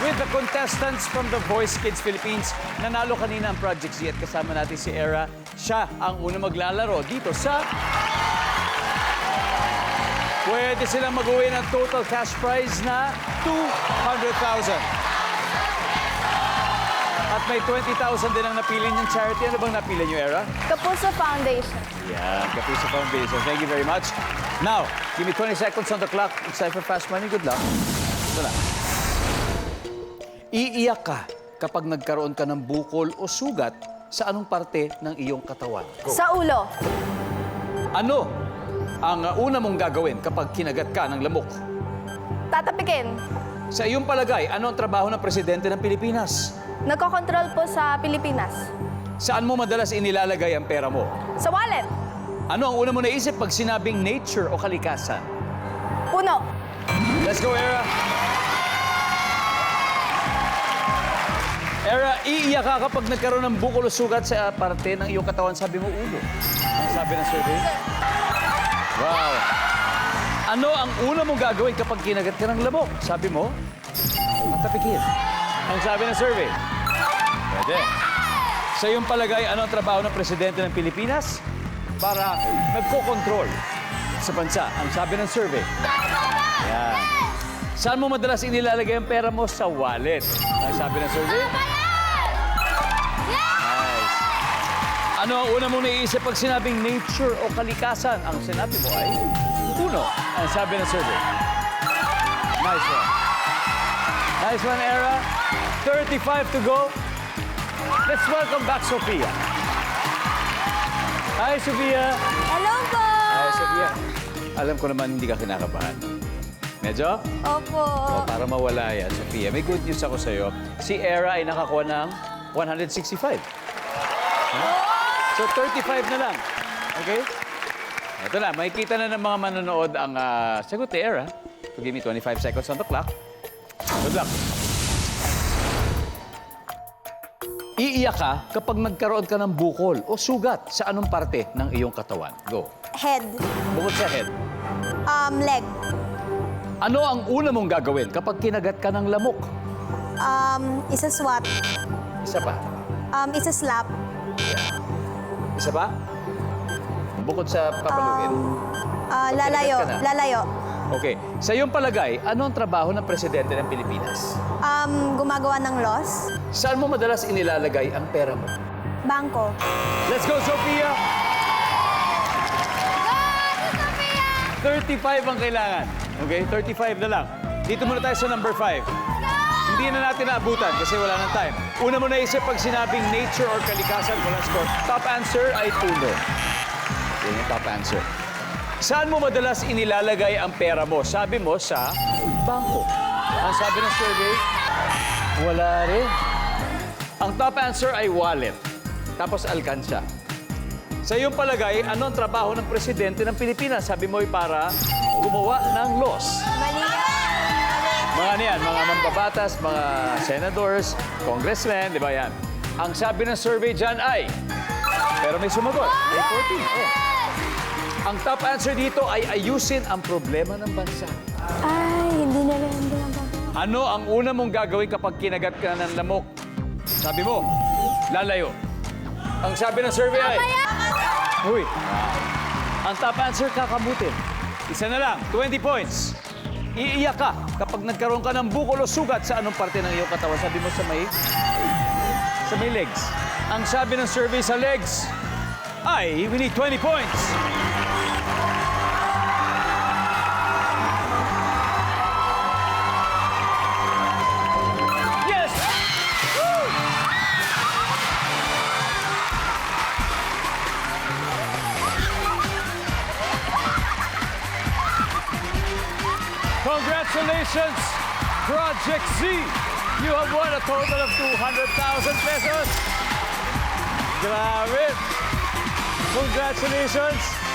with the contestants from The Voice Kids Philippines. Nanalo kanina ang Project Z at kasama natin si Era. Siya ang unang maglalaro dito sa... Pwede silang mag-uwi ng total cash prize na 200,000. At may 20,000 din ang napili niyang charity. Ano bang napili niyo, Era? Kapuso Foundation. Yeah, Kapuso Foundation. Thank you very much. Now, give me 20 seconds on the clock. It's time for Fast Money. Good luck. Ito na. Iiyak ka kapag nagkaroon ka ng bukol o sugat sa anong parte ng iyong katawan? Go. Sa ulo. Ano ang una mong gagawin kapag kinagat ka ng lamok? Tatapikin. Sa iyong palagay, ano ang trabaho ng presidente ng Pilipinas? Nagkokontrol po sa Pilipinas. Saan mo madalas inilalagay ang pera mo? Sa wallet. Ano ang una mo naisip pag sinabing nature o kalikasan? Puno. Let's go, Era. Era, iiyak ka kapag nagkaroon ng bukol o sugat sa parte ng iyong katawan. Sabi mo, ulo. Ang sabi ng survey? Wow. Ano ang una mong gagawin kapag kinagat ka ng lamok? Sabi mo, matapikin. Ang sabi ng survey? Pwede. Sa iyong palagay, ano ang trabaho ng presidente ng Pilipinas? Para nagko-control sa bansa. Ang sabi ng survey? Yan. Saan mo madalas inilalagay ang pera mo? Sa wallet. Ang sabi ng survey? Nice. Ano ang una mong naiisip pag sinabing nature o kalikasan? Ang sinabi mo ay puno. Ang sabi ng survey? Nice one. Nice one, Era. 35 to go. Let's welcome back Sophia. Hi, Sophia. Hello po. Hi, Sophia. Alam ko naman hindi ka kinakabahan. Medyo? Opo. O, para mawala yan, Sophia, may good news ako sa'yo. Si Era ay nakakuha ng 165. Huh? So, 35 na lang. Okay? Ito na, makikita na ng mga manonood ang sagot ni Era. So, give me 25 seconds on the clock. Good luck. Iiyak ka kapag nagkaroon ka ng bukol o sugat sa anong parte ng iyong katawan. Go. Head. Bukod sa head. Leg. Ano ang una mong gagawin kapag kinagat ka ng lamok? Isa swat. Isa pa. Isa slap. Isa pa? Bukod sa papaluin. Lalayo. ka na. Lalayo. Okay. Sa iyong palagay, ano ang trabaho ng presidente ng Pilipinas? Gumagawa ng laws. Saan mo madalas inilalagay ang pera mo? Bangko. Let's go, Sophia! 35 ang kailangan. Okay? 35 na lang. Dito muna tayo sa number 5. Hindi na natin naabutan kasi wala nang time. Una mo naisip pag sinabing nature or kalikasan, walang score. Top answer ay puno. Yan yung top answer. Saan mo madalas inilalagay ang pera mo? Sabi mo sa bangko. Ang sabi ng survey, wala rin. Ang top answer ay wallet. Tapos alkansya. Sa iyong palagay, ano ang trabaho ng presidente ng Pilipinas? Sabi mo ay para gumawa ng laws. Mali. Mga ano yan, mga mambabatas, mga senators, congressmen, di ba yan? Ang sabi ng survey dyan ay, pero may sumagot, may 14. Oh. Ang top answer dito ay ayusin ang problema ng bansa. Ay, hindi na lang. Ano ang una mong gagawin kapag kinagat ka ng lamok? Sabi mo, lalayo. Ang sabi ng survey ay... Uy. Ang top answer, kakamutin. Isa na lang, 20 points. Iiyak ka kapag nagkaroon ka ng bukol o sugat sa anong parte ng iyong katawan. Sabi mo sa may legs. Ang sabi ng survey sa legs ay, we need 20 points. Yes! Woo! Congratulations, Project Z! You have won a total of 200,000 pesos. Grabe! Congratulations!